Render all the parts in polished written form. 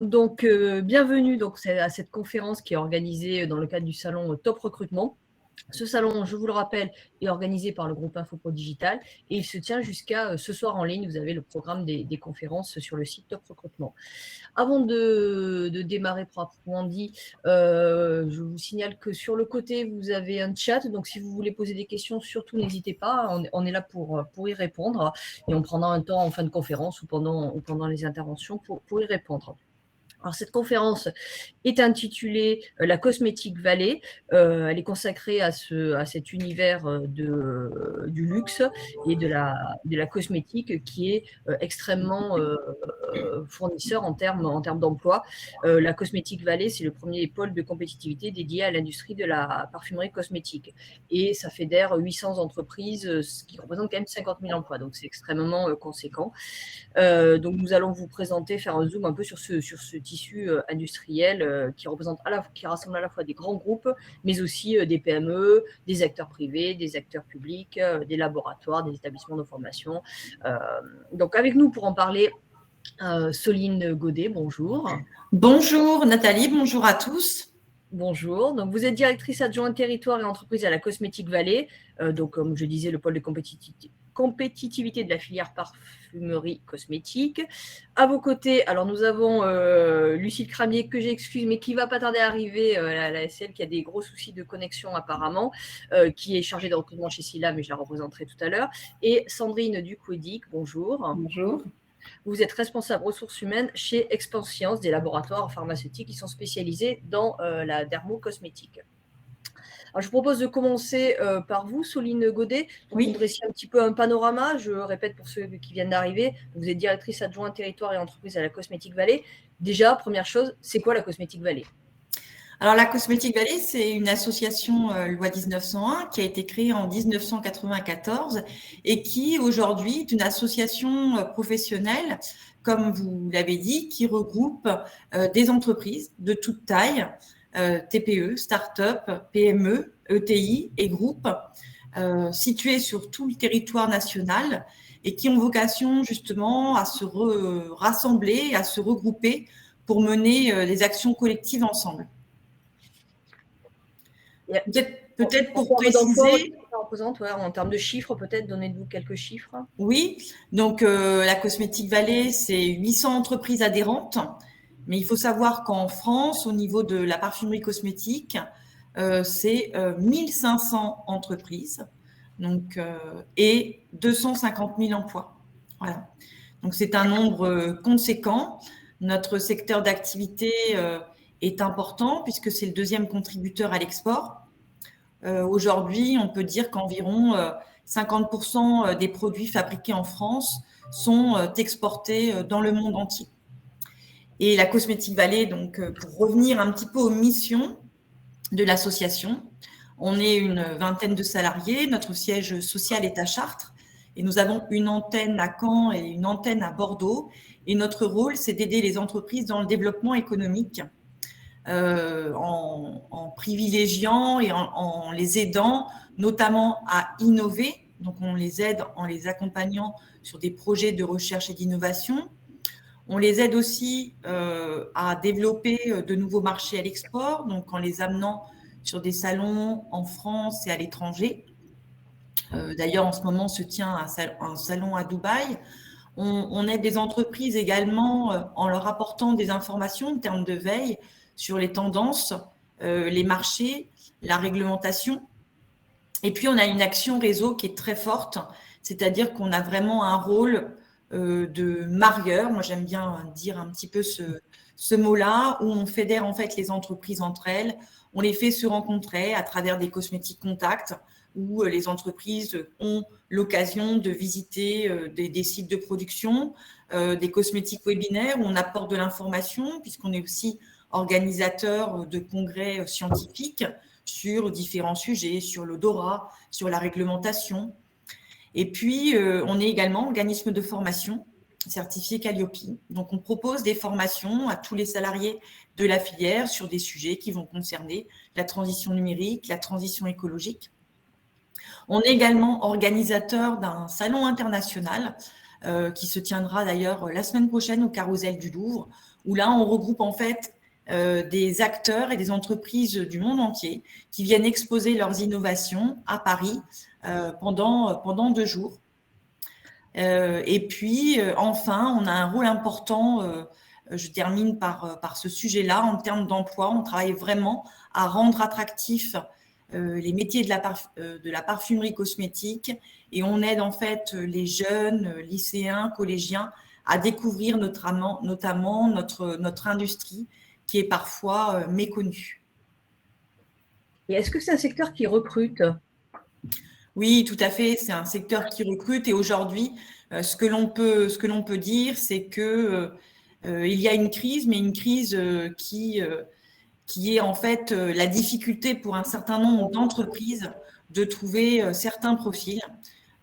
Donc, bienvenue à cette conférence qui est organisée dans le cadre du salon Top Recrutement. Ce salon, je vous le rappelle, est organisé par le groupe Infopro Digital et il se tient jusqu'à ce soir en ligne. Vous avez le programme des conférences sur le site Top Recrutement. Avant de démarrer proprement dit, je vous signale que sur le côté, vous avez un chat. Donc, si vous voulez poser des questions, surtout n'hésitez pas. On est là pour y répondre et on prendra un temps en fin de conférence ou pendant les interventions pour y répondre. Alors, cette conférence est intitulée La Cosmétique Valley. Elle est consacrée à cet univers du luxe et de la cosmétique qui est extrêmement fournisseur en termes d'emploi. La Cosmétique Valley, c'est le premier pôle de compétitivité dédié à l'industrie de la parfumerie cosmétique. Et ça fédère 800 entreprises, ce qui représente quand même 50 000 emplois. Donc, c'est extrêmement conséquent. Donc, nous allons vous présenter, faire un zoom un peu sur ce tissu industriel qui rassemble à la fois des grands groupes, mais aussi des PME, des acteurs privés, des acteurs publics, des laboratoires, des établissements de formation. Donc, avec nous pour en parler, Soline Godet, bonjour. Bonjour Nathalie, bonjour à tous. Bonjour. Donc, vous êtes directrice adjointe territoire et entreprise à la Cosmétique Valley. Donc, comme je disais, le pôle de compétitivité de la filière parfumerie cosmétique. À vos côtés, alors nous avons Lucille Cramier, que j'excuse, mais qui va pas tarder à arriver à la SL, qui a des gros soucis de connexion apparemment, qui est chargée de recrutement chez Silla, mais je la représenterai tout à l'heure. Et Sandrine Ducouedic, bonjour. Bonjour. Vous êtes responsable ressources humaines chez Expanscience, des laboratoires pharmaceutiques qui sont spécialisés dans la dermocosmétique. Alors, je vous propose de commencer par vous, Soline Godet. Oui. Vous dressiez un petit peu un panorama. Je répète pour ceux qui viennent d'arriver. Vous êtes directrice adjointe territoire et entreprise à la Cosmétique Valley. Déjà, première chose, c'est quoi la Cosmétique Valley ? Alors, la Cosmétique Valley, c'est une association loi 1901 qui a été créée en 1994 et qui, aujourd'hui, est une association professionnelle, comme vous l'avez dit, qui regroupe des entreprises de toute taille, TPE, start-up, PME, ETI et groupes, situés sur tout le territoire national et qui ont vocation justement à se rassembler, à se regrouper pour mener des actions collectives ensemble. Peut-être pour préciser… En termes de chiffres, peut-être, donnez-nous quelques chiffres. Oui, donc la Cosmétique Valley, c'est 800 entreprises adhérentes, mais il faut savoir qu'en France, au niveau de la parfumerie cosmétique, c'est 1500 entreprises donc, et 250 000 emplois. Voilà. Donc, c'est un nombre conséquent. Notre secteur d'activité est important puisque c'est le deuxième contributeur à l'export. Aujourd'hui, on peut dire qu'environ 50% des produits fabriqués en France sont exportés dans le monde entier. Et la Cosmétique Valley, donc, pour revenir un petit peu aux missions de l'association, on est une vingtaine de salariés. Notre siège social est à Chartres et nous avons une antenne à Caen et une antenne à Bordeaux. Et notre rôle, c'est d'aider les entreprises dans le développement économique en privilégiant et en les aidant notamment à innover. Donc, on les aide en les accompagnant sur des projets de recherche et d'innovation. On les aide aussi à développer de nouveaux marchés à l'export, donc en les amenant sur des salons en France et à l'étranger. D'ailleurs, en ce moment, se tient un salon à Dubaï. On aide des entreprises également en leur apportant des informations en termes de veille sur les tendances, les marchés, la réglementation. Et puis, on a une action réseau qui est très forte, c'est-à-dire qu'on a vraiment un rôle de marieur. Moi, j'aime bien dire un petit peu ce mot-là, où on fédère en fait les entreprises entre elles. On les fait se rencontrer à travers des cosmétiques contacts, où les entreprises ont l'occasion de visiter des sites de production, des cosmétiques webinaires où on apporte de l'information, puisqu'on est aussi organisateur de congrès scientifiques sur différents sujets, sur l'odorat, sur la réglementation. Et puis, on est également organisme de formation certifié Calliope. Donc, on propose des formations à tous les salariés de la filière sur des sujets qui vont concerner la transition numérique, la transition écologique. On est également organisateur d'un salon international qui se tiendra d'ailleurs la semaine prochaine au Carrousel du Louvre, où là, on regroupe en fait des acteurs et des entreprises du monde entier qui viennent exposer leurs innovations à Paris pendant 2 jours. Et puis, enfin, on a un rôle important, je termine par ce sujet-là, en termes d'emploi. On travaille vraiment à rendre attractifs les métiers de la parfumerie cosmétique, et on aide en fait les jeunes, lycéens, collégiens à découvrir notamment notre industrie qui est parfois méconnue. Et est-ce que c'est un secteur qui recrute? Oui, tout à fait. C'est un secteur qui recrute, et aujourd'hui, ce que l'on peut dire, c'est que il y a une crise, mais une crise qui est en fait la difficulté pour un certain nombre d'entreprises de trouver certains profils.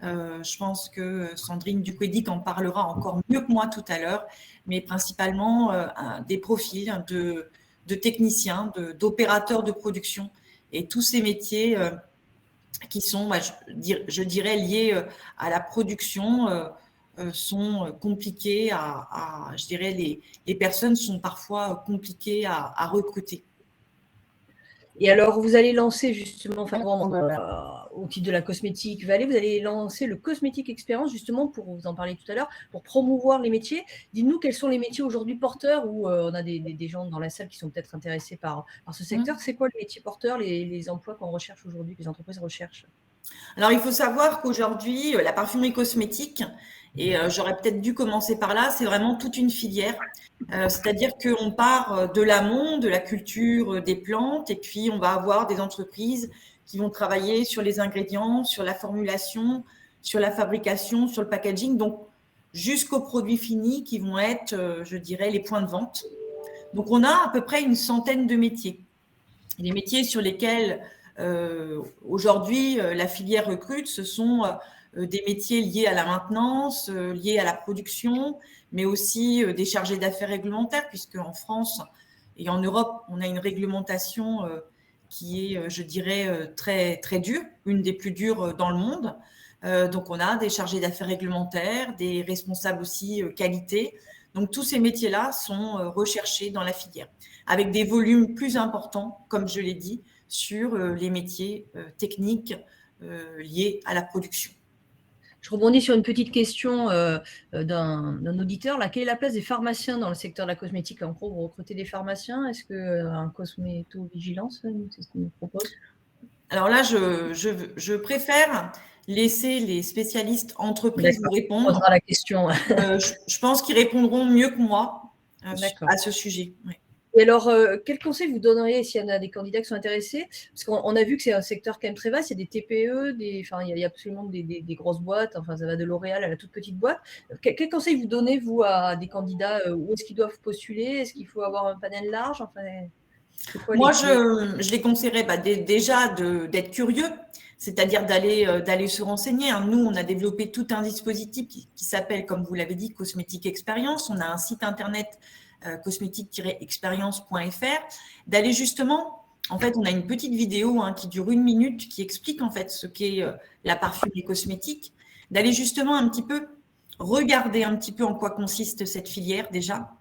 Je pense que Sandrine Duquedic en parlera encore mieux que moi tout à l'heure, mais principalement des profils de techniciens, d'opérateurs de production, et tous ces métiers qui sont, je dirais, liés à la production sont compliqués je dirais, les personnes sont parfois compliquées à recruter. Et alors, vous allez lancer justement, enfin, au titre de la cosmétique Vallée, vous allez lancer le Cosmétique Expérience, justement, pour vous en parler tout à l'heure, pour promouvoir les métiers. Dites-nous quels sont les métiers aujourd'hui porteurs, où on a des gens dans la salle qui sont peut-être intéressés par ce secteur. C'est quoi les métiers porteurs, les emplois qu'on recherche aujourd'hui, que les entreprises recherchent? Alors, il faut savoir qu'aujourd'hui, la parfumerie cosmétique, et j'aurais peut-être dû commencer par là, c'est vraiment toute une filière. C'est-à-dire qu'on part de l'amont, de la culture des plantes, et puis on va avoir des entreprises qui vont travailler sur les ingrédients, sur la formulation, sur la fabrication, sur le packaging, donc jusqu'aux produits finis qui vont être, je dirais, les points de vente. Donc, on a à peu près une centaine de métiers. Les métiers sur lesquels aujourd'hui la filière recrute, ce sont des métiers liés à la maintenance, liés à la production, mais aussi des chargés d'affaires réglementaires, puisque en France et en Europe, on a une réglementation qui est, je dirais, très, très dure, une des plus dures dans le monde. Donc, on a des chargés d'affaires réglementaires, des responsables aussi qualité. Donc, tous ces métiers-là sont recherchés dans la filière, avec des volumes plus importants, comme je l'ai dit, sur les métiers techniques liés à la production. Je rebondis sur une petite question d'un auditeur. Là, quelle est la place des pharmaciens dans le secteur de la cosmétique? En gros, vous recrutez des pharmaciens. Est-ce qu'un cosmétovigilance, c'est ce qu'on nous propose? Alors là, je préfère laisser les spécialistes entreprises vous répondre. On posera la question. Je pense qu'ils répondront mieux que moi à ce sujet. Ouais. Et alors, quel conseil vous donneriez s'il y en a des candidats qui sont intéressés? Parce qu'on a vu que c'est un secteur quand même très vaste. Il y a des TPE, il y a absolument des grosses boîtes. Enfin, ça va de L'Oréal à la toute petite boîte. Quel conseil vous donnez, vous, à des candidats? Où est-ce qu'ils doivent postuler? Est-ce qu'il faut avoir un panel large? Enfin, moi, je les conseillerais déjà d'être curieux, c'est-à-dire d'aller se renseigner. Nous, on a développé tout un dispositif qui s'appelle, comme vous l'avez dit, Cosmétique Expérience. On a un site internet cosmétique-expérience.fr, d'aller justement, en fait, on a une petite vidéo qui dure 1 minute qui explique en fait ce qu'est la parfumerie cosmétique, d'aller justement un petit peu regarder un petit peu en quoi consiste cette filière déjà,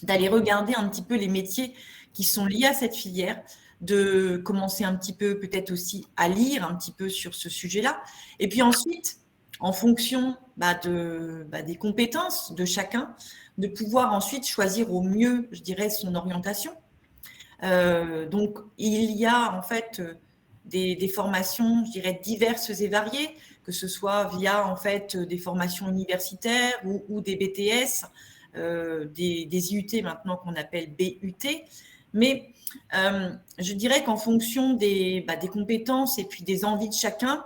d'aller regarder un petit peu les métiers qui sont liés à cette filière, de commencer un petit peu peut-être aussi à lire un petit peu sur ce sujet-là, et puis ensuite, en fonction des compétences de chacun, de pouvoir ensuite choisir au mieux, je dirais, son orientation. Donc, il y a en fait des formations, je dirais, diverses et variées, que ce soit via en fait des formations universitaires ou des BTS, des IUT maintenant qu'on appelle BUT. Mais je dirais qu'en fonction des compétences et puis des envies de chacun,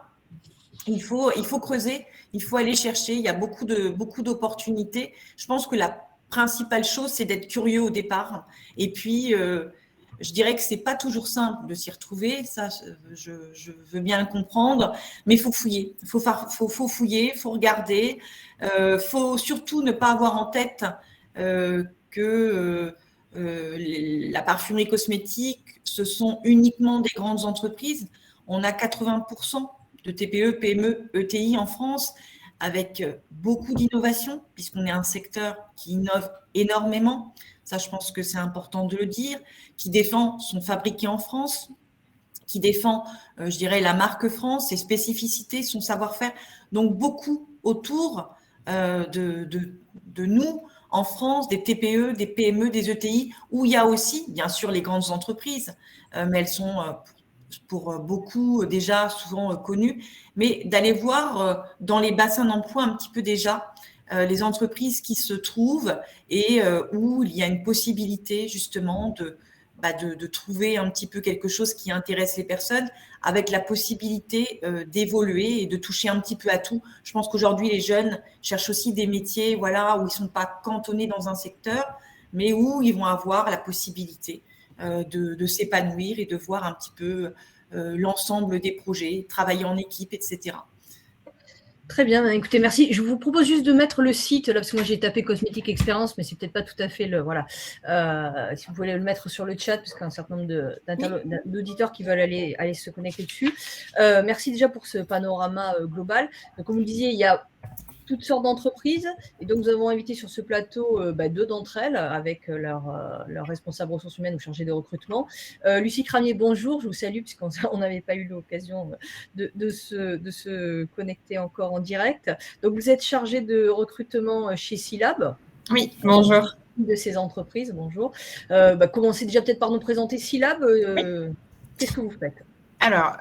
il faut creuser, il faut aller chercher. Il y a beaucoup d'opportunités. Je pense que la principale chose, c'est d'être curieux au départ. Et puis, je dirais que c'est pas toujours simple de s'y retrouver. Ça, je veux bien le comprendre. Mais il faut fouiller. Il faut fouiller, il faut regarder. Faut surtout ne pas avoir en tête que la parfumerie cosmétique, ce sont uniquement des grandes entreprises. On a 80% de TPE, PME, ETI en France. avec beaucoup d'innovation, puisqu'on est un secteur qui innove énormément. Ça, je pense que c'est important de le dire, qui défend son fabriqué en France, qui défend, je dirais, la marque France, ses spécificités, son savoir-faire. Donc, beaucoup autour de nous, en France, des TPE, des PME, des ETI, où il y a aussi, bien sûr, les grandes entreprises, mais elles sont pour beaucoup déjà souvent connues, mais d'aller voir dans les bassins d'emploi un petit peu déjà les entreprises qui se trouvent et où il y a une possibilité justement de trouver un petit peu quelque chose qui intéresse les personnes avec la possibilité d'évoluer et de toucher un petit peu à tout. Je pense qu'aujourd'hui, les jeunes cherchent aussi des métiers voilà, où ils ne sont pas cantonnés dans un secteur, mais où ils vont avoir la possibilité de s'épanouir et de voir un petit peu l'ensemble des projets, travailler en équipe, etc. Très bien, écoutez, merci. Je vous propose juste de mettre le site, là, parce que moi j'ai tapé Cosmétique Expérience, mais c'est peut-être pas tout à fait le. Voilà. Si vous voulez le mettre sur le chat, parce qu'il y a un certain nombre d'auditeurs qui veulent aller se connecter dessus. Merci déjà pour ce panorama global. Donc, comme vous le disiez, il y a toutes sortes d'entreprises. Et donc, nous avons invité sur ce plateau deux d'entre elles avec leur responsable ressources humaines ou chargé de recrutement. Lucie Cramier, bonjour, je vous salue puisqu'on n'avait pas eu l'occasion de se connecter encore en direct. Donc, vous êtes chargée de recrutement chez Silab. Oui, bonjour. De ces entreprises, bonjour. Commencez déjà peut-être par nous présenter Silab. Oui. Qu'est-ce que vous faites ? Alors,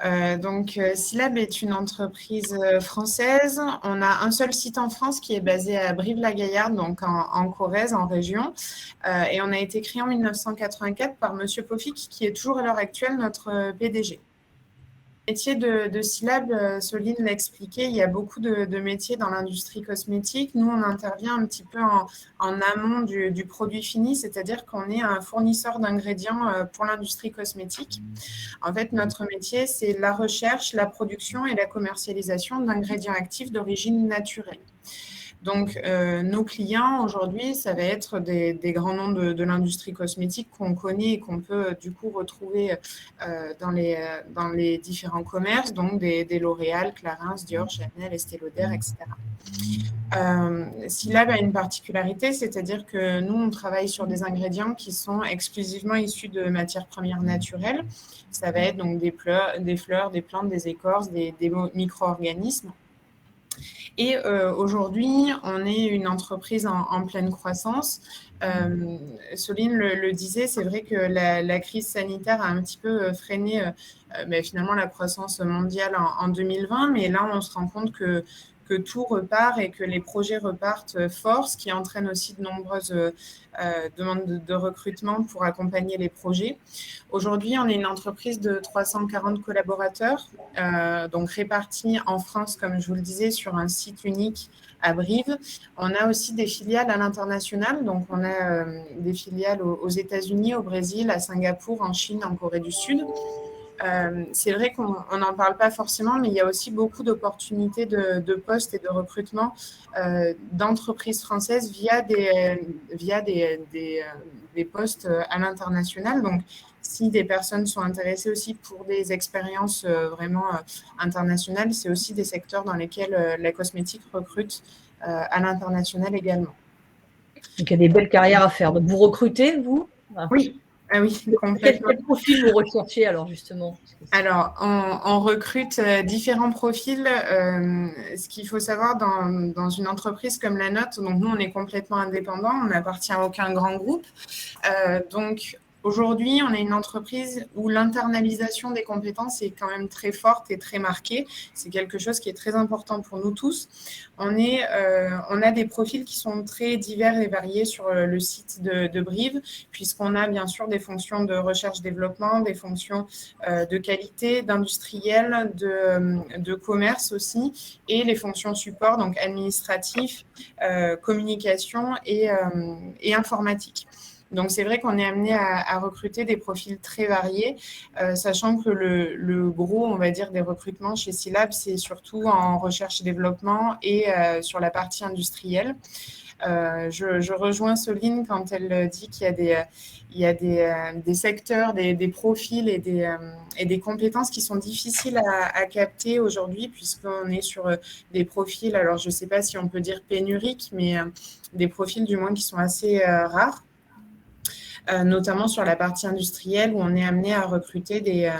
Silab est une entreprise française. On a un seul site en France qui est basé à Brive-la-Gaillarde, donc en Corrèze, en région. Et on a été créé en 1984 par Monsieur Poffic, qui est toujours à l'heure actuelle notre PDG. Le métier de Silab, Soline l'a expliqué, il y a beaucoup de métiers dans l'industrie cosmétique. Nous, on intervient un petit peu en amont du produit fini, c'est-à-dire qu'on est un fournisseur d'ingrédients pour l'industrie cosmétique. En fait, notre métier, c'est la recherche, la production et la commercialisation d'ingrédients actifs d'origine naturelle. Donc, nos clients aujourd'hui, ça va être des grands noms de l'industrie cosmétique qu'on connaît et qu'on peut du coup retrouver dans les différents commerces, donc des L'Oréal, Clarins, Dior, Chanel, Estée Lauder, etc. Silab a une particularité, c'est-à-dire que nous, on travaille sur des ingrédients qui sont exclusivement issus de matières premières naturelles. Ça va être donc des fleurs, des plantes, des écorces, des micro-organismes. Et aujourd'hui, on est une entreprise en pleine croissance. Soline le disait, c'est vrai que la crise sanitaire a un petit peu freiné finalement la croissance mondiale en 2020, mais là, on se rend compte que tout repart et que les projets repartent fort, ce qui entraîne aussi de nombreuses demandes de recrutement pour accompagner les projets. Aujourd'hui, on est une entreprise de 340 collaborateurs, donc répartis en France, comme je vous le disais, sur un site unique à Brive. On a aussi des filiales à l'international, donc on a des filiales aux États-Unis, au Brésil, à Singapour, en Chine, en Corée du Sud. C'est vrai qu'on n'en parle pas forcément, mais il y a aussi beaucoup d'opportunités de postes et de recrutement d'entreprises françaises via des postes à l'international. Donc, si des personnes sont intéressées aussi pour des expériences vraiment internationales, c'est aussi des secteurs dans lesquels la cosmétique recrute à l'international également. Donc, il y a des belles carrières à faire. Donc, vous recrutez, vous ? Oui. Ah oui, complètement. Quel profil vous recherchez alors justement ? Alors, on recrute différents profils. Ce qu'il faut savoir dans une entreprise comme la nôtre, donc nous, on est complètement indépendant, on n'appartient à aucun grand groupe. Donc, aujourd'hui, on est une entreprise où l'internalisation des compétences est quand même très forte et très marquée. C'est quelque chose qui est très important pour nous tous. On a des profils qui sont très divers et variés sur le site de Brive, puisqu'on a bien sûr des fonctions de recherche-développement, des fonctions de qualité, d'industriel, de commerce aussi, et les fonctions support, donc administratif, communication et informatique. Donc, c'est vrai qu'on est amené à recruter des profils très variés, sachant que le gros, on va dire, des recrutements chez Silab, c'est surtout en recherche et développement et sur la partie industrielle. Je rejoins Soline quand elle dit qu'il y a des secteurs, des profils et des compétences qui sont difficiles à capter aujourd'hui, puisqu'on est sur des profils, alors je ne sais pas si on peut dire pénuriques, mais des profils du moins qui sont assez rares. Notamment sur la partie industrielle où on est amené à recruter des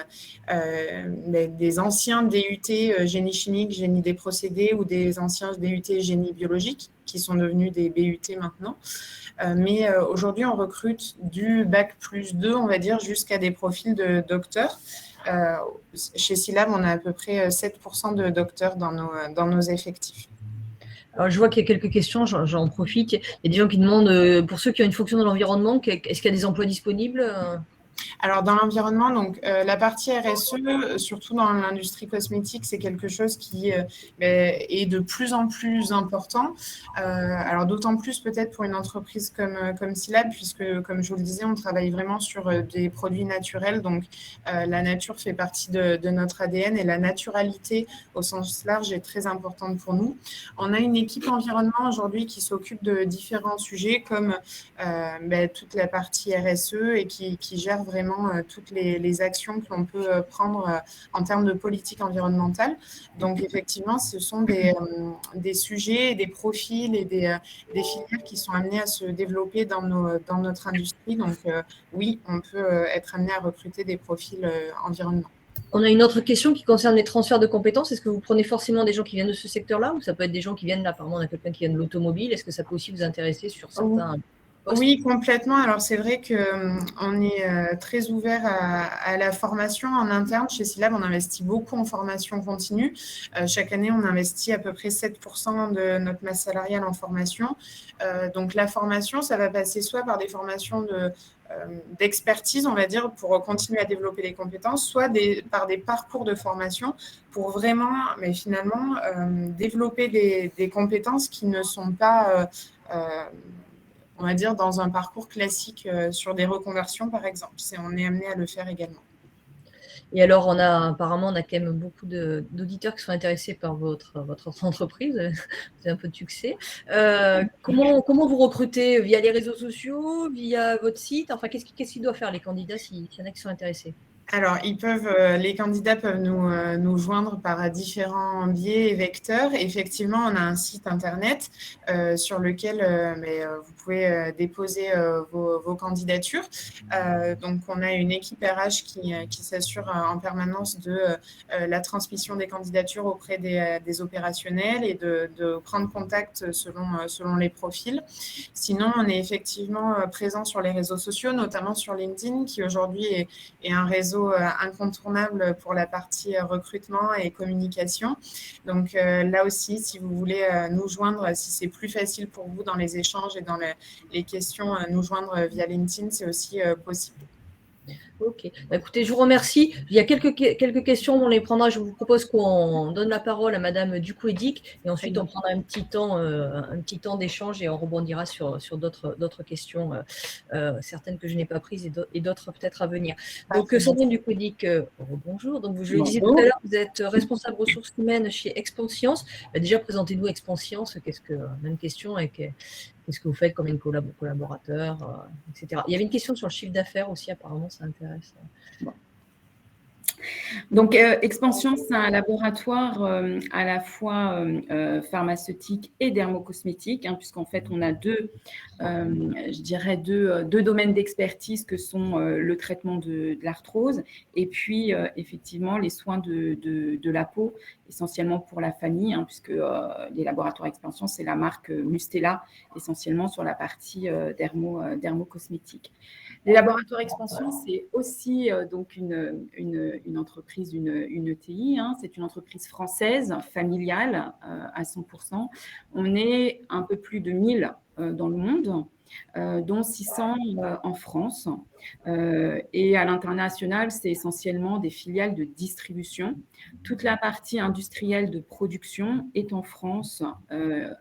anciens DUT génie chimique, génie des procédés ou des anciens DUT génie biologique qui sont devenus des BUT maintenant. Mais aujourd'hui, on recrute du bac plus 2, on va dire, jusqu'à des profils de docteurs. Chez SILAB, on a à peu près 7% de docteurs dans nos effectifs. Alors, je vois qu'il y a quelques questions, j'en profite. Il y a des gens qui demandent, pour ceux qui ont une fonction dans l'environnement, est-ce qu'il y a des emplois disponibles? Alors, dans l'environnement, donc la partie RSE, surtout dans l'industrie cosmétique, c'est quelque chose qui est de plus en plus important. Alors, d'autant plus peut-être pour une entreprise comme SILAB, puisque, comme je vous le disais, on travaille vraiment sur des produits naturels. Donc, la nature fait partie de notre ADN et la naturalité au sens large est très importante pour nous. On a une équipe environnement aujourd'hui qui s'occupe de différents sujets comme toute la partie RSE et qui gère vraiment toutes les actions que l'on peut prendre en termes de politique environnementale. Donc, effectivement, ce sont des sujets, des profils et des filières qui sont amenés à se développer dans notre industrie. Donc, oui, on peut être amené à recruter des profils environnement. On a une autre question qui concerne les transferts de compétences. Est-ce que vous prenez forcément des gens qui viennent de ce secteur-là ou ça peut être des gens qui viennent là? Apparemment, on a quelqu'un qui vient de l'automobile. Est-ce que ça peut aussi vous intéresser sur certains postes? Oui, complètement. Alors, c'est vrai qu'on est très ouvert à la formation en interne. Chez SILAB, on investit beaucoup en formation continue. Chaque année, on investit à peu près 7% de notre masse salariale en formation. Donc, la formation, ça va passer soit par des formations d'expertise, on va dire, pour continuer à développer les compétences, soit par des parcours de formation pour vraiment, mais finalement, développer des compétences qui ne sont pas, on va dire, dans un parcours classique sur des reconversions, par exemple. On est amené à le faire également. Et alors, apparemment, on a quand même beaucoup d'auditeurs qui sont intéressés par votre entreprise. Vous avez un peu de succès. Comment vous recrutez? Via les réseaux sociaux? Via votre site? Enfin, qu'est-ce qu'ils doivent faire les candidats s'il y en a qui sont intéressés? Alors, les candidats peuvent nous joindre par différents biais et vecteurs. Effectivement, on a un site internet sur lequel vous pouvez déposer vos candidatures. Donc, on a une équipe RH qui s'assure en permanence de la transmission des candidatures auprès des opérationnels et de prendre contact selon les profils. Sinon, on est effectivement présent sur les réseaux sociaux, notamment sur LinkedIn, qui aujourd'hui est un réseau incontournable pour la partie recrutement et communication. Donc là aussi, si vous voulez nous joindre, si c'est plus facile pour vous dans les échanges et dans les questions, nous joindre via LinkedIn, c'est aussi possible. Ok. Écoutez, je vous remercie. Il y a quelques questions, on les prendra. Je vous propose qu'on donne la parole à Madame Ducouedic et ensuite on prendra un petit temps d'échange et on rebondira sur d'autres questions, certaines que je n'ai pas prises et d'autres peut-être à venir. Donc, Sandrine Ducouedic, bonjour. Donc, je le disais tout à l'heure, vous êtes responsable ressources humaines chez Expanscience. Déjà, présentez-nous Expanscience. Même question et qu'est-ce que vous faites comme collaborateur, etc. Il y avait une question sur le chiffre d'affaires aussi, apparemment, ça intéresse. Bon. Donc, Expanscience, c'est un laboratoire à la fois pharmaceutique et dermocosmétique, puisqu'en fait, on a deux domaines d'expertise que sont le traitement de l'arthrose et puis, effectivement, les soins de la peau, essentiellement pour la famille, puisque les laboratoires Expanscience, c'est la marque Mustela, essentiellement sur la partie dermocosmétique. Les laboratoires Expanscience, c'est aussi donc une entreprise, une ETI. C'est une entreprise française, familiale à 100%. On est un peu plus de 1000 dans le monde, dont 600 en France. Et à l'international, c'est essentiellement des filiales de distribution. Toute la partie industrielle de production est en France,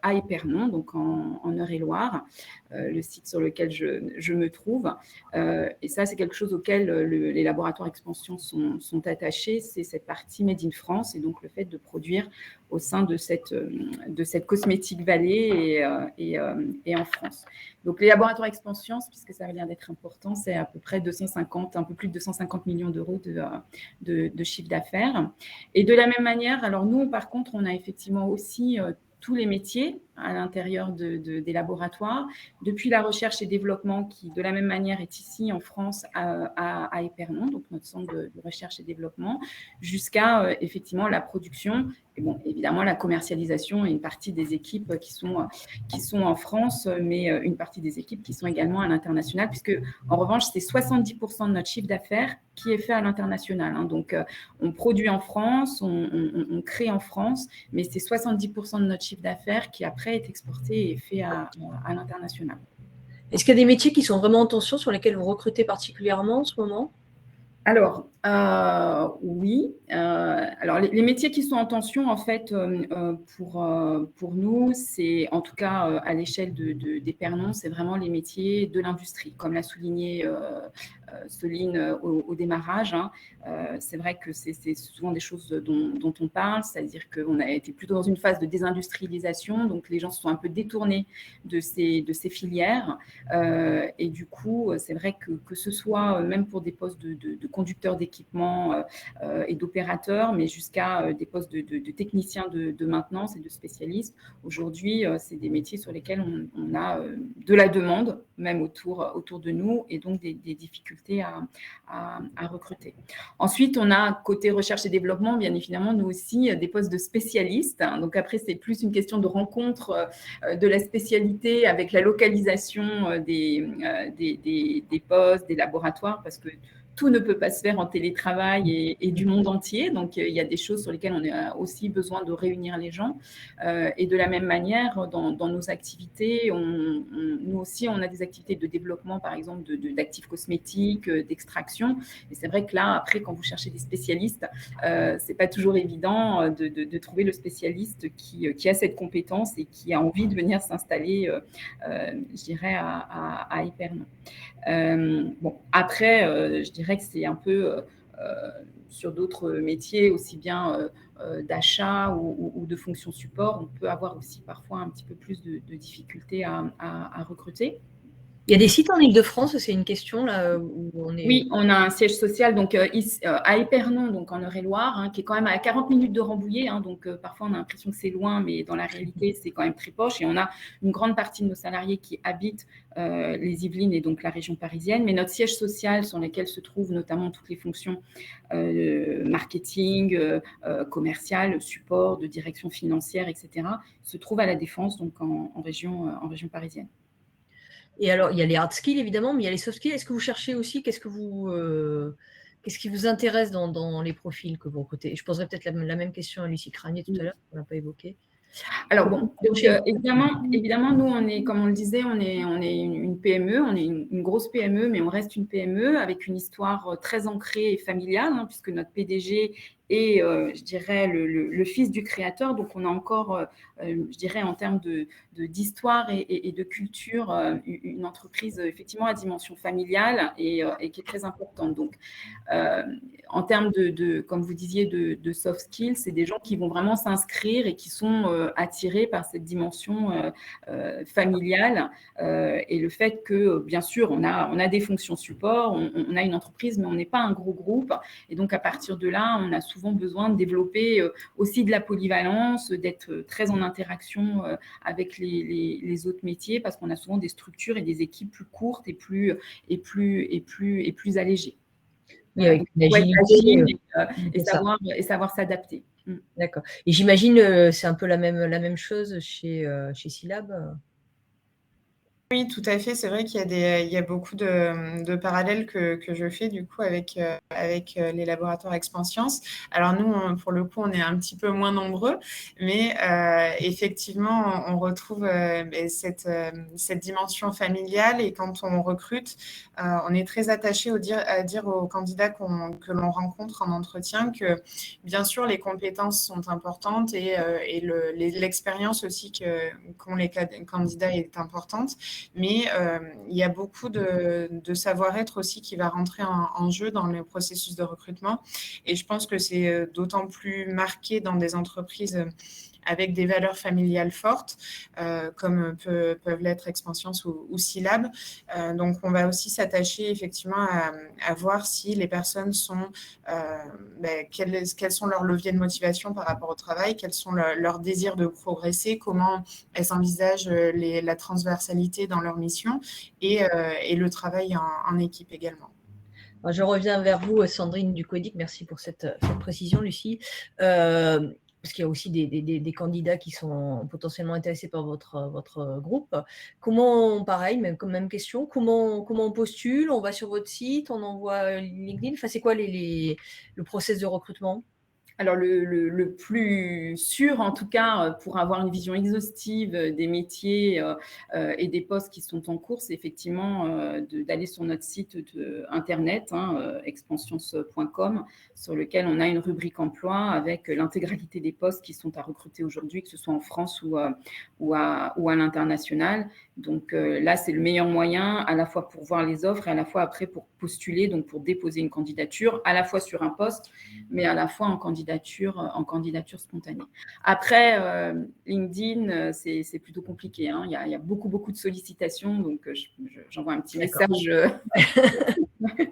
à Épernon, donc en Eure-et-Loire, le site sur lequel je me trouve. Et ça, c'est quelque chose auquel les laboratoires Expansion sont attachés, c'est cette partie Made in France et donc le fait de produire au sein de cette Cosmetic Valley et en France. Donc, les laboratoires Expansions, puisque ça a l'air d'être important, c'est à peu près un peu plus de 250 millions d'euros de chiffre d'affaires. Et de la même manière, alors nous, par contre, on a effectivement aussi tous les métiers à l'intérieur des laboratoires, depuis la recherche et développement qui, de la même manière, est ici en France à Épernon, donc notre centre de recherche et développement, jusqu'à effectivement la production et bon, évidemment la commercialisation et une partie des équipes qui sont en France, mais une partie des équipes qui sont également à l'international, puisque en revanche, c'est 70% de notre chiffre d'affaires qui est fait à l'international. Hein. Donc, on produit en France, on crée en France, mais c'est 70% de notre chiffre d'affaires qui après est exporté et fait à l'international. Est-ce qu'il y a des métiers qui sont vraiment en tension sur lesquels vous recrutez particulièrement en ce moment ? Alors, oui. Alors, les métiers qui sont en tension, en fait, pour nous, c'est en tout cas à l'échelle d'Épernon, c'est vraiment les métiers de l'industrie, comme l'a souligné Soline au démarrage. Hein. C'est vrai que c'est souvent des choses dont on parle, c'est-à-dire qu'on a été plutôt dans une phase de désindustrialisation, donc les gens se sont un peu détournés de ces filières. Et du coup, c'est vrai que ce soit même pour des postes de conducteurs d'équipement et d'opérateurs, mais jusqu'à des postes de techniciens de maintenance et de spécialistes. Aujourd'hui, c'est des métiers sur lesquels on a de la demande, même autour de nous, et donc des difficultés à recruter. Ensuite, on a côté recherche et développement, bien évidemment, nous aussi, des postes de spécialistes. Donc après, c'est plus une question de rencontre de la spécialité avec la localisation des postes, des laboratoires, parce que tout ne peut pas se faire en télétravail et du monde entier. Donc, il y a des choses sur lesquelles on a aussi besoin de réunir les gens. Et de la même manière, dans nos activités, nous aussi, on a des activités de développement, par exemple, d'actifs cosmétiques, d'extraction. Et c'est vrai que là, après, quand vous cherchez des spécialistes, c'est pas toujours évident de trouver le spécialiste qui a cette compétence et qui a envie de venir s'installer, je dirais, à Épernon. Bon, après, je dirais que c'est un peu sur d'autres métiers, aussi bien d'achat ou de fonction support, on peut avoir aussi parfois un petit peu plus de difficultés à recruter. Il y a des sites en Île-de-France, c'est une question là où on est… Oui, on a un siège social donc, à Épernon, donc en Eure-et-Loire, hein, qui est quand même à 40 minutes de Rambouillet. Hein, donc, parfois, on a l'impression que c'est loin, mais dans la réalité, c'est quand même très proche. Et on a une grande partie de nos salariés qui habitent les Yvelines et donc la région parisienne. Mais notre siège social, sur lequel se trouvent notamment toutes les fonctions marketing, commercial, support, de direction financière, etc., se trouve à La Défense, donc en région parisienne. Et alors, il y a les hard skills, évidemment, mais il y a les soft skills. Est-ce que vous cherchez aussi, qu'est-ce qui vous intéresse dans les profils que vous recrutez ? Je poserai peut-être la même question à Lucie Cranier tout à l'heure, on n'a pas évoqué. Alors bon, donc, évidemment, nous, on est, comme on le disait, on est une PME, on est une grosse PME, mais on reste une PME avec une histoire très ancrée et familiale, hein, puisque notre PDG est, je dirais, le fils du créateur. Donc, on a encore, je dirais, en termes d'histoire et de culture, une entreprise effectivement à dimension familiale et qui est très importante. Donc, en termes comme vous disiez, de soft skills, c'est des gens qui vont vraiment s'inscrire et qui sont attirés par cette dimension familiale et le fait que, bien sûr, on a des fonctions support, on a une entreprise, mais on n'est pas un gros groupe. Et donc, à partir de là, on a souvent besoin de développer aussi de la polyvalence, d'être très en interaction avec les autres métiers, parce qu'on a souvent des structures et des équipes plus courtes et plus allégées. Oui, avec l'agilité et savoir s'adapter. D'accord. Et j'imagine c'est un peu la même chose chez Silab. Oui, tout à fait. C'est vrai qu'il y a beaucoup de parallèles que je fais du coup avec les laboratoires Expansions. Alors nous, pour le coup, on est un petit peu moins nombreux, mais effectivement, on retrouve cette dimension familiale et quand on recrute, on est très attaché à dire aux candidats que l'on rencontre en entretien que bien sûr les compétences sont importantes et l'expérience aussi qu'ont les candidats est importante. mais il y a beaucoup de savoir-être aussi qui va rentrer en jeu dans le processus de recrutement. Et je pense que c'est d'autant plus marqué dans des entreprises avec des valeurs familiales fortes, comme peuvent l'être Expansiance ou Syllab. Donc, on va aussi s'attacher effectivement à voir si les personnes sont, quels sont leurs leviers de motivation par rapport au travail, quels sont leurs désirs de progresser, comment elles envisagent la transversalité dans leur mission et le travail en équipe également. Je reviens vers vous, Sandrine du Quedic. Merci pour cette précision, Lucie. Parce qu'il y a aussi des candidats qui sont potentiellement intéressés par votre groupe. Comment, pareil, même question, comment on postule? On va sur votre site, on envoie LinkedIn. Enfin, c'est quoi le process de recrutement? Alors, le plus sûr, en tout cas, pour avoir une vision exhaustive des métiers et des postes qui sont en cours, c'est effectivement d'aller sur notre site internet, expansiance.com, sur lequel on a une rubrique emploi avec l'intégralité des postes qui sont à recruter aujourd'hui, que ce soit en France ou à l'international. Donc là, c'est le meilleur moyen à la fois pour voir les offres et à la fois après pour postuler, donc pour déposer une candidature, à la fois sur un poste, mais à la fois en candidature spontanée. Après, LinkedIn, c'est plutôt compliqué. Il y a beaucoup de sollicitations, donc j'envoie un petit message.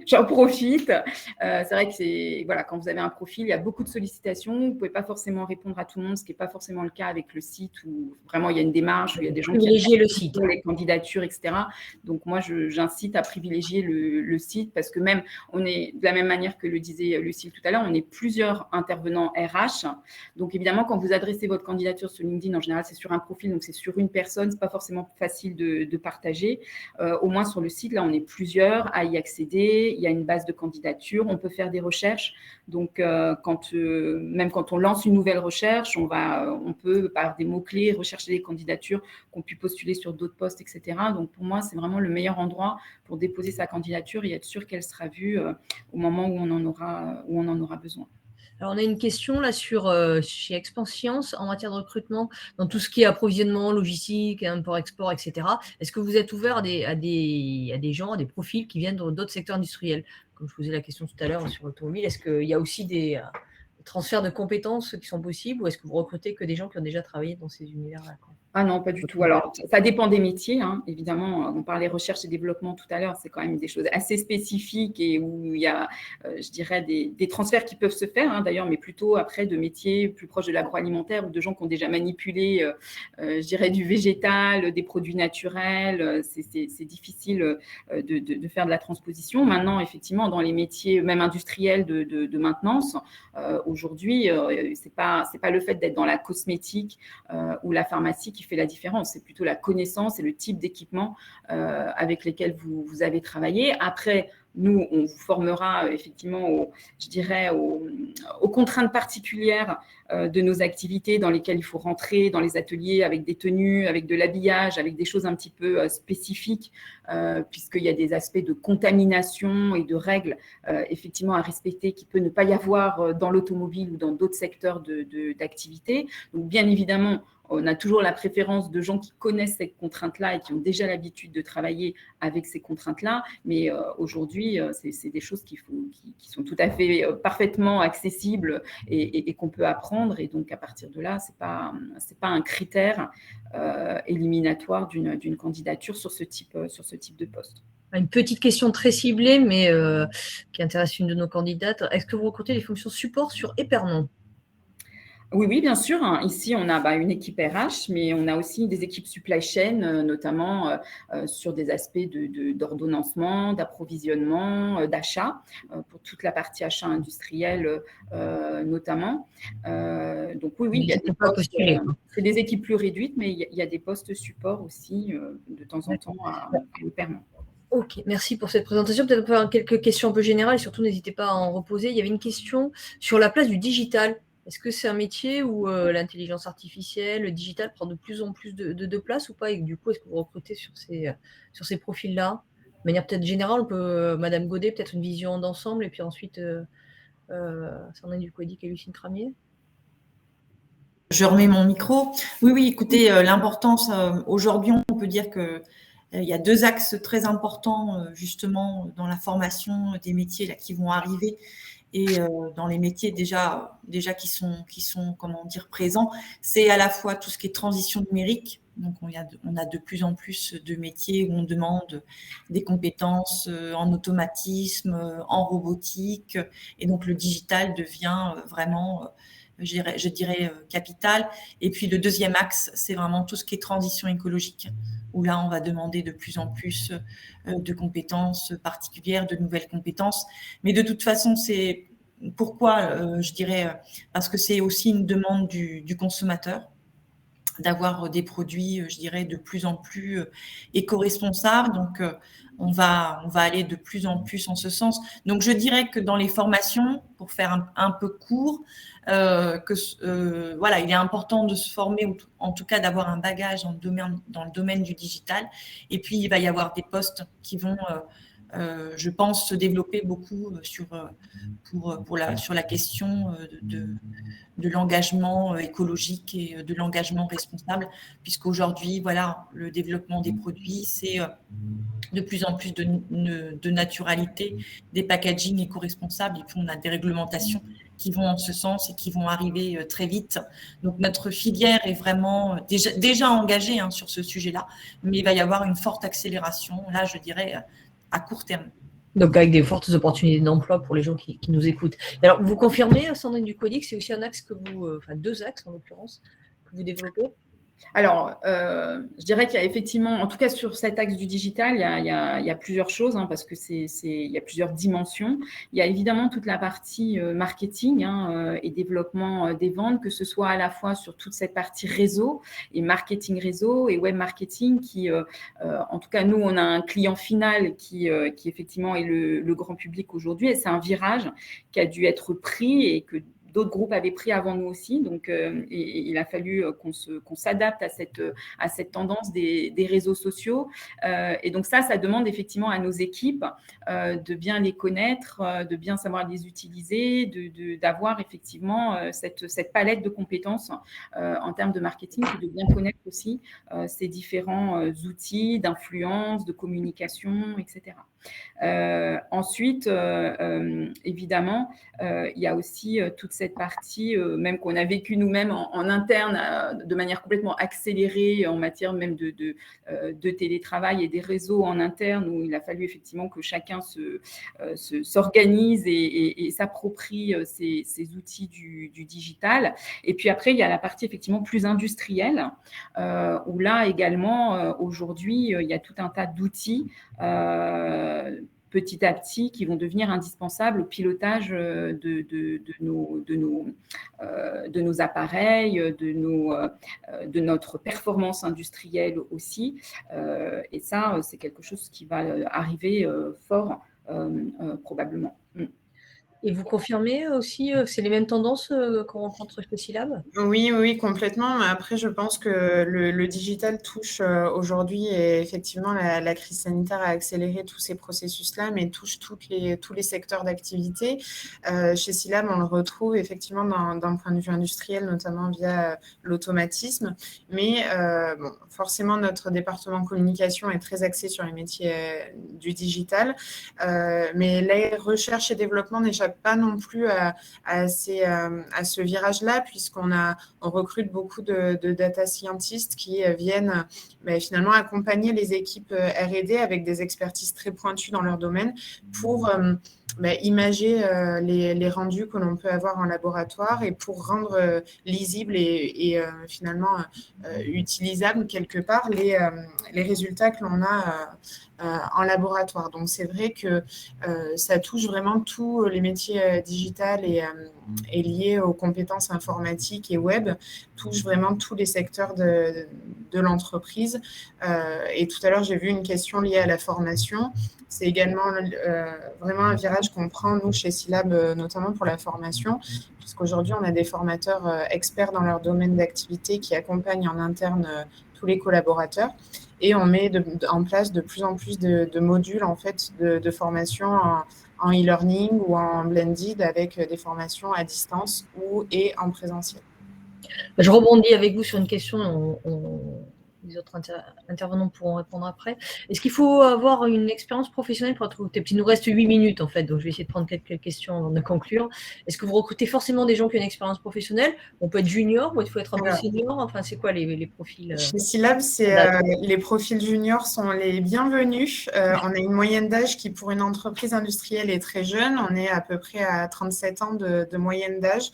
J'en profite. C'est vrai que quand vous avez un profil, il y a beaucoup de sollicitations. Vous ne pouvez pas forcément répondre à tout le monde, ce qui n'est pas forcément le cas avec le site où vraiment il y a une démarche, où il y a des gens qui privilégier le site, les candidatures, etc. Donc moi, j'incite à privilégier le site parce que même, on est de la même manière que le disait Lucille tout à l'heure, on est plusieurs intervenants RH. Donc évidemment, quand vous adressez votre candidature sur LinkedIn, en général, c'est sur un profil, donc c'est sur une personne. Ce n'est pas forcément facile de partager. Au moins sur le site, là, on est plusieurs à y accéder. Il y a une base de candidature, on peut faire des recherches. Donc, même quand on lance une nouvelle recherche, on peut, par des mots-clés, rechercher des candidatures qu'on puisse postuler sur d'autres postes, etc. Donc, pour moi, c'est vraiment le meilleur endroit pour déposer sa candidature et être sûr qu'elle sera vue au moment où on en aura besoin. Alors, on a une question là chez Expansiance en matière de recrutement, dans tout ce qui est approvisionnement, logistique, import-export, etc. Est-ce que vous êtes ouvert à des gens, à des profils qui viennent d'autres secteurs industriels? Comme je posais la question tout à l'heure sur l'automobile, est-ce qu'il y a aussi des transferts de compétences qui sont possibles ou est-ce que vous recrutez que des gens qui ont déjà travaillé dans ces univers-là? Ah non, pas du tout. Alors, ça dépend des métiers. Évidemment, on parlait recherche et développement tout à l'heure. C'est quand même des choses assez spécifiques et où il y a, je dirais, des transferts qui peuvent se faire, d'ailleurs, mais plutôt après de métiers plus proches de l'agroalimentaire ou de gens qui ont déjà manipulé, je dirais, du végétal, des produits naturels. C'est difficile de faire de la transposition. Maintenant, effectivement, dans les métiers même industriels de maintenance, aujourd'hui, c'est pas le fait d'être dans la cosmétique ou la pharmacie qui fait la différence, c'est plutôt la connaissance et le type d'équipement avec lesquels vous avez travaillé. Après, nous, on vous formera effectivement aux contraintes particulières de nos activités dans lesquelles il faut rentrer dans les ateliers avec des tenues, avec de l'habillage, avec des choses un petit peu spécifiques, puisqu'il y a des aspects de contamination et de règles effectivement à respecter qui peut ne pas y avoir dans l'automobile ou dans d'autres secteurs d'activité. Donc, bien évidemment, on a toujours la préférence de gens qui connaissent ces contraintes-là et qui ont déjà l'habitude de travailler avec ces contraintes-là. Mais aujourd'hui, c'est des choses qui sont tout à fait parfaitement accessibles et qu'on peut apprendre. Et donc, à partir de là, c'est pas un critère éliminatoire d'une candidature sur ce type de poste. Une petite question très ciblée, mais qui intéresse une de nos candidates. Est-ce que vous recrutez des fonctions support sur Épernon ? Oui, bien sûr. Ici, on a une équipe RH, mais on a aussi des équipes supply chain, notamment sur des aspects d'ordonnancement, d'approvisionnement, d'achat, pour toute la partie achat industriel notamment. Donc oui, il y a des postes, c'est des équipes plus réduites, mais il y a des postes support aussi de temps en temps à Épernon. Ok, merci pour cette présentation. Peut-être quelques questions un peu générales et surtout n'hésitez pas à en reposer. Il y avait une question sur la place du digital. Est-ce que c'est un métier où l'intelligence artificielle, le digital prend de plus en plus de place ou pas? Et du coup, est-ce que vous recrutez sur ces profils-là? De manière peut-être générale, on peut, Madame Godet, peut-être une vision d'ensemble et puis ensuite Sandrine du Quedic et Lucine Cramier. Je remets mon micro. Oui, écoutez, l'importance, aujourd'hui, on peut dire que Il y a 2 axes très importants justement dans la formation des métiers là, qui vont arriver et dans les métiers déjà qui sont comment dire présents. C'est à la fois tout ce qui est transition numérique. Donc, on a de plus en plus de métiers où on demande des compétences en automatisme, en robotique. Et donc, le digital devient vraiment, je dirais, capital. Et puis, le deuxième axe, c'est vraiment tout ce qui est transition écologique, où là, on va demander de plus en plus de compétences particulières, de nouvelles compétences. Mais de toute façon, c'est pourquoi, je dirais, parce que c'est aussi une demande du consommateur, d'avoir des produits, je dirais, de plus en plus éco-responsables. Donc, on va aller de plus en plus en ce sens. Donc, je dirais que dans les formations, pour faire un peu court, voilà, il est important de se former, ou en tout cas d'avoir un bagage dans le domaine du digital. Et puis, il va y avoir des postes qui vont, je pense, se développer beaucoup sur la question de l'engagement écologique et de l'engagement responsable, puisqu'aujourd'hui, voilà, le développement des produits, c'est de plus en plus de naturalité, des packaging éco-responsables, et puis on a des réglementations qui vont en ce sens et qui vont arriver très vite. Donc, notre filière est vraiment déjà engagée sur ce sujet-là, mais il va y avoir une forte accélération, là, je dirais, à court terme. Donc, avec des fortes opportunités d'emploi pour les gens qui nous écoutent. Alors, vous confirmez, Sandrine Ducody, que c'est aussi un axe que vous, enfin 2 axes en l'occurrence, que vous développez? Alors, je dirais qu'il y a effectivement, en tout cas sur cet axe du digital, il y a plusieurs choses, parce que il y a plusieurs dimensions. Il y a évidemment toute la partie marketing et développement des ventes, que ce soit à la fois sur toute cette partie réseau et marketing réseau et web marketing qui, en tout cas, nous, on a un client final qui effectivement est le grand public aujourd'hui, et c'est un virage qui a dû être pris et que d'autres groupes avaient pris avant nous aussi. Donc, il a fallu qu'on s'adapte à cette tendance des réseaux sociaux. Et donc, ça demande effectivement à nos équipes de bien les connaître, de bien savoir les utiliser, d'avoir effectivement cette palette de compétences en termes de marketing, et de bien connaître aussi ces différents outils d'influence, de communication, etc. Ensuite, évidemment, il y a aussi toute cette partie, même qu'on a vécu nous-mêmes en interne, de manière complètement accélérée en matière même de télétravail et des réseaux en interne, où il a fallu effectivement que chacun s'organise et s'approprie ces outils du digital. Et puis après, il y a la partie effectivement plus industrielle, où là également, aujourd'hui, il y a tout un tas d'outils petit à petit qui vont devenir indispensables au pilotage de nos appareils, de notre performance industrielle aussi. Et ça, c'est quelque chose qui va arriver fort probablement. Et vous confirmez aussi que c'est les mêmes tendances qu'on rencontre chez SILAB? Oui, complètement. Mais après, je pense que le digital touche aujourd'hui, et effectivement, la crise sanitaire a accéléré tous ces processus-là, mais touche tous les secteurs d'activité. Chez SILAB, on le retrouve effectivement d'un point de vue industriel, notamment via l'automatisme. Mais bon, forcément, notre département communication est très axé sur les métiers du digital. Mais la recherche et développement n'échappe pas non plus à ce virage-là, puisqu'on recrute beaucoup de data scientists qui viennent finalement accompagner les équipes R&D avec des expertises très pointues dans leur domaine pour imager les rendus que l'on peut avoir en laboratoire, et pour rendre lisibles et finalement utilisables quelque part les résultats que l'on a en laboratoire. Donc, c'est vrai que ça touche vraiment tous les métiers digitales et liés aux compétences informatiques et web, touche vraiment tous les secteurs de l'entreprise. Et tout à l'heure, j'ai vu une question liée à la formation. C'est également vraiment un virage qu'on prend, nous, chez SILAB, notamment pour la formation, puisqu'aujourd'hui, on a des formateurs experts dans leur domaine d'activité qui accompagnent en interne tous les collaborateurs. Et on met en place de plus en plus de modules en fait, de formation en e-learning ou en blended, avec des formations à distance et en présentiel. Je rebondis avec vous sur une question. On les autres intervenants pourront répondre après. Est-ce qu'il faut avoir une expérience professionnelle pour être recruté? Il nous reste 8 minutes en fait, donc je vais essayer de prendre quelques questions avant de conclure. Est-ce que vous recrutez forcément des gens qui ont une expérience professionnelle? On peut être junior ou il faut être un peu senior? Enfin, c'est quoi les profils Chez Scilab, les profils juniors sont les bienvenus. On a une moyenne d'âge qui, pour une entreprise industrielle, est très jeune. On est à peu près à 37 ans de moyenne d'âge.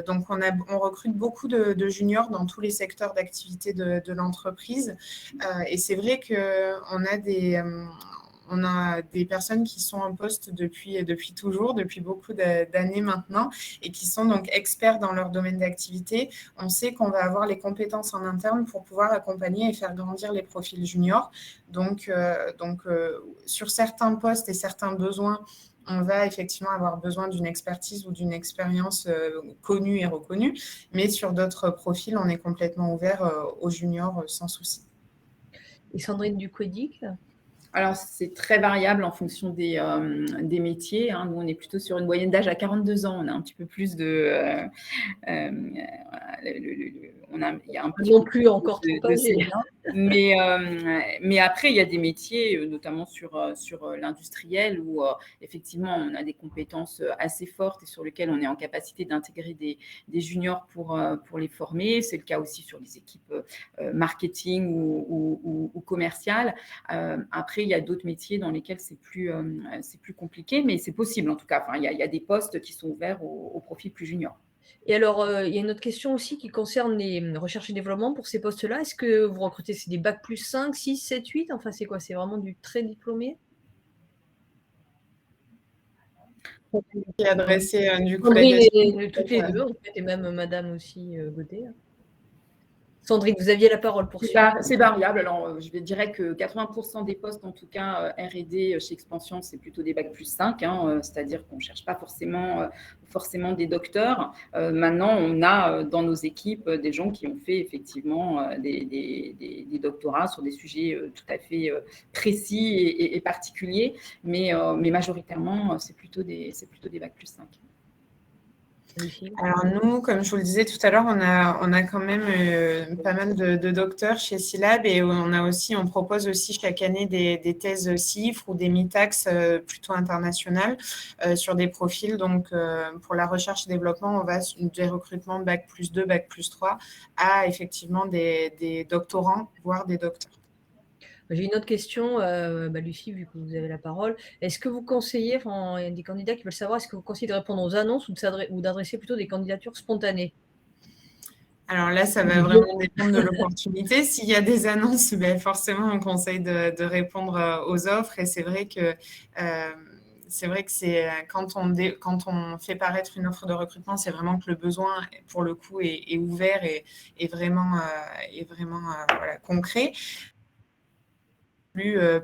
Donc, on recrute beaucoup de juniors dans tous les secteurs d'activité de l'entreprise. Et c'est vrai qu'on a des personnes qui sont en poste depuis toujours, depuis beaucoup d'années maintenant, et qui sont donc experts dans leur domaine d'activité. On sait qu'on va avoir les compétences en interne pour pouvoir accompagner et faire grandir les profils juniors. Donc, sur certains postes et certains besoins, on va effectivement avoir besoin d'une expertise ou d'une expérience connue et reconnue, mais sur d'autres profils, on est complètement ouvert aux juniors sans souci. Et Sandrine Ducouedic? Alors, c'est très variable en fonction des métiers. Hein. Nous, on est plutôt sur une moyenne d'âge à 42 ans. On a un petit peu plus de... il y a un petit non plus encore trop âgé. Mais après, il y a des métiers, notamment sur l'industriel, où effectivement, on a des compétences assez fortes et sur lesquelles on est en capacité d'intégrer des juniors pour les former. C'est le cas aussi sur les équipes marketing ou commerciales. Après, il y a d'autres métiers dans lesquels c'est plus compliqué, mais c'est possible en tout cas. Enfin, il y a des postes qui sont ouverts aux profils plus juniors. Et alors, il y a une autre question aussi qui concerne les recherches et développement pour ces postes-là. Est-ce que vous recrutez, c'est des bacs plus 5, 6, 7, 8? Enfin, c'est quoi? C'est vraiment du très diplômé? Qui est adressé du coup toutes les deux, en fait, et même madame aussi Gauthier. Sandrine, vous aviez la parole pour ça. C'est variable. Alors, je dirais que 80% des postes, en tout cas R&D chez Expansion, c'est plutôt des bacs plus 5, hein, c'est-à-dire qu'on ne cherche pas forcément des docteurs. Maintenant, on a dans nos équipes des gens qui ont fait effectivement des doctorats sur des sujets tout à fait précis et particuliers, mais majoritairement, c'est plutôt des bacs plus 5. Alors nous, comme je vous le disais tout à l'heure, on a quand même pas mal de docteurs chez Scilab et on propose aussi chaque année des thèses CIFRE ou des MITAX plutôt internationales sur des profils. Donc pour la recherche et développement, on va des recrutements bac plus 2, bac plus 3 à effectivement des doctorants, voire des docteurs. J'ai une autre question, Lucie, vu que vous avez la parole. Est-ce que vous conseillez, enfin, il y a des candidats qui veulent savoir, est-ce que vous conseillez de répondre aux annonces ou d'adresser plutôt des candidatures spontanées? Alors là, ça va vraiment dépendre de l'opportunité. S'il y a des annonces, forcément, on conseille de répondre aux offres. Et c'est vrai que c'est quand on fait paraître une offre de recrutement, c'est vraiment que le besoin, pour le coup, est ouvert et vraiment concret.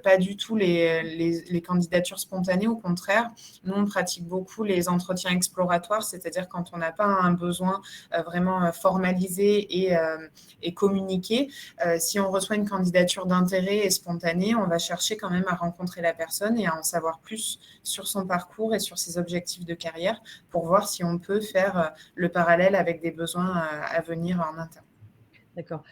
Pas du tout les candidatures spontanées, au contraire. Nous, on pratique beaucoup les entretiens exploratoires, c'est-à-dire quand on n'a pas un besoin vraiment formalisé et communiqué. Si on reçoit une candidature d'intérêt et spontanée, on va chercher quand même à rencontrer la personne et à en savoir plus sur son parcours et sur ses objectifs de carrière pour voir si on peut faire le parallèle avec des besoins à venir en interne. D'accord.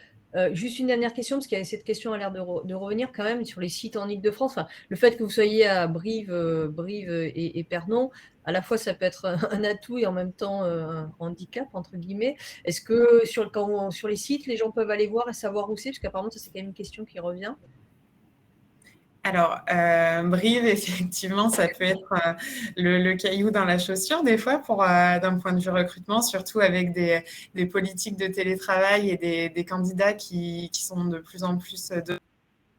Juste une dernière question, parce que cette question a l'air de revenir quand même sur les sites en Ile-de-France. Enfin, le fait que vous soyez à Brive et Pernon, à la fois ça peut être un atout et en même temps un handicap, entre guillemets. Est-ce que sur les sites, les gens peuvent aller voir et savoir où c'est? Parce qu'apparemment, ça c'est quand même une question qui revient. Alors, Brive, effectivement, ça peut être le caillou dans la chaussure des fois d'un point de vue recrutement, surtout avec des politiques de télétravail et des candidats qui sont de plus en plus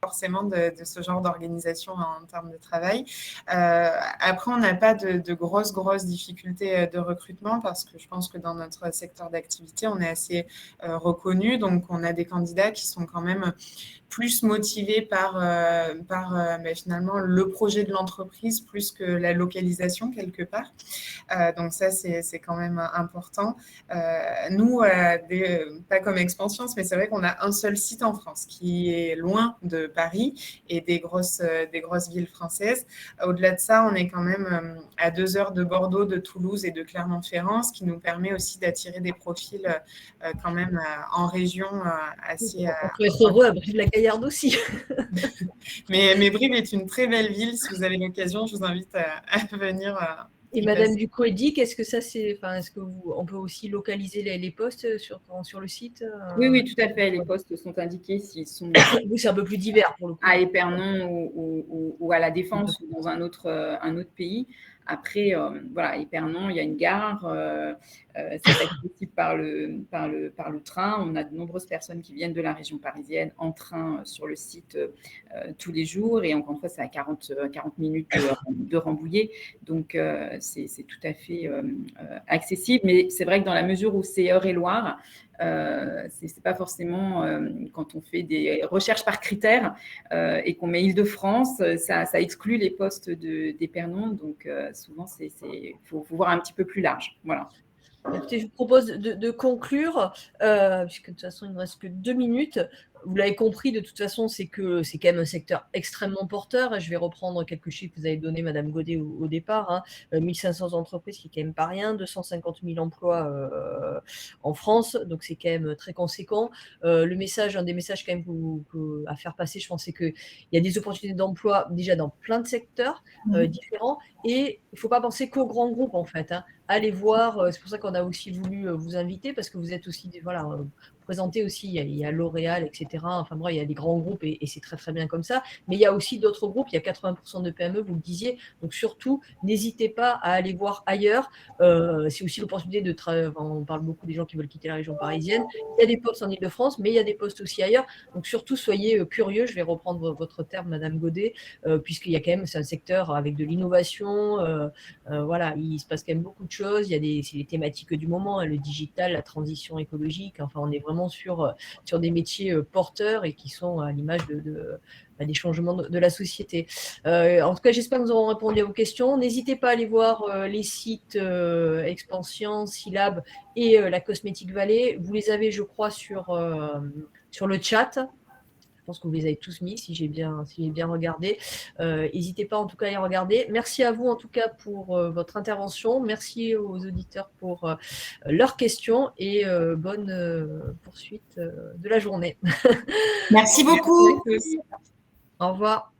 forcément de ce genre d'organisation en termes de travail. Après, on n'a pas de grosses difficultés de recrutement parce que je pense que dans notre secteur d'activité, on est assez reconnu. Donc, on a des candidats qui sont quand même plus motivés par finalement le projet de l'entreprise plus que la localisation quelque part. Donc ça, c'est quand même important. Nous, pas comme Expansience, mais c'est vrai qu'on a un seul site en France qui est loin de Paris et des grosses villes françaises. Au-delà de ça, on est quand même à 2 heures de Bordeaux, de Toulouse et de Clermont-Ferrand, ce qui nous permet aussi d'attirer des profils quand même en région assez... On peut être heureux à Brive-la-Gaillarde aussi. Mais Brive est une très belle ville. Si vous avez l'occasion, je vous invite à venir. Et Madame Ducreux-Edic, est-ce que ça est-ce que on peut aussi localiser les postes sur le site? Oui, tout à fait. Les postes sont indiqués s'ils sont Oui, c'est un peu plus divers pour le coup. À Épernon ou à La Défense ou dans un autre pays. Après, voilà, Épernon, il y a une gare, c'est accessible par le train. On a de nombreuses personnes qui viennent de la région parisienne en train sur le site tous les jours. Et encore une fois, c'est à 40 minutes de Rambouillet. Donc, c'est tout à fait accessible. Mais c'est vrai que dans la mesure où c'est Eure-et-Loire, c'est pas forcément quand on fait des recherches par critères et qu'on met Île-de-France, ça exclut les postes d'Épernon. Donc, souvent, faut voir un petit peu plus large. Voilà. Écoutez, je vous propose de conclure, puisque de toute façon, il ne me reste que 2 minutes. Vous l'avez compris, de toute façon, c'est quand même un secteur extrêmement porteur. Je vais reprendre quelques chiffres que vous avez donnés, Madame Godet, au départ. 1500 entreprises, qui est quand même pas rien, 250 000 emplois en France, donc c'est quand même très conséquent. Un des messages quand même à faire passer, je pense, c'est qu'il y a des opportunités d'emploi déjà dans plein de secteurs différents, et il ne faut pas penser qu'aux grands groupes, en fait. Allez voir, c'est pour ça qu'on a aussi voulu vous inviter, parce que vous êtes aussi présenté aussi, il y a L'Oréal, etc. Enfin bref, il y a des grands groupes et c'est très très bien comme ça. Mais il y a aussi d'autres groupes, il y a 80% de PME, vous le disiez. Donc surtout, n'hésitez pas à aller voir ailleurs. C'est aussi l'opportunité de travailler. On parle beaucoup des gens qui veulent quitter la région parisienne. Il y a des postes en Île-de-France, mais il y a des postes aussi ailleurs. Donc surtout, soyez curieux. Je vais reprendre votre terme, Madame Godet, puisqu'il y a quand même, c'est un secteur avec de l'innovation. Voilà, il se passe quand même beaucoup de choses. C'est les thématiques du moment, le digital, la transition écologique. Enfin, on est vraiment sur des métiers porteurs et qui sont à l'image des changements de la société. En tout cas, j'espère que nous aurons répondu à vos questions. N'hésitez pas à aller voir les sites Expansience, Silab et la Cosmétique Vallée. Vous les avez, je crois, sur le chat. Je pense que vous les avez tous mis, si j'ai bien regardé. N'hésitez pas en tout cas à les regarder. Merci à vous en tout cas pour votre intervention. Merci aux auditeurs pour leurs questions et bonne poursuite de la journée. Merci beaucoup. Merci. Au revoir.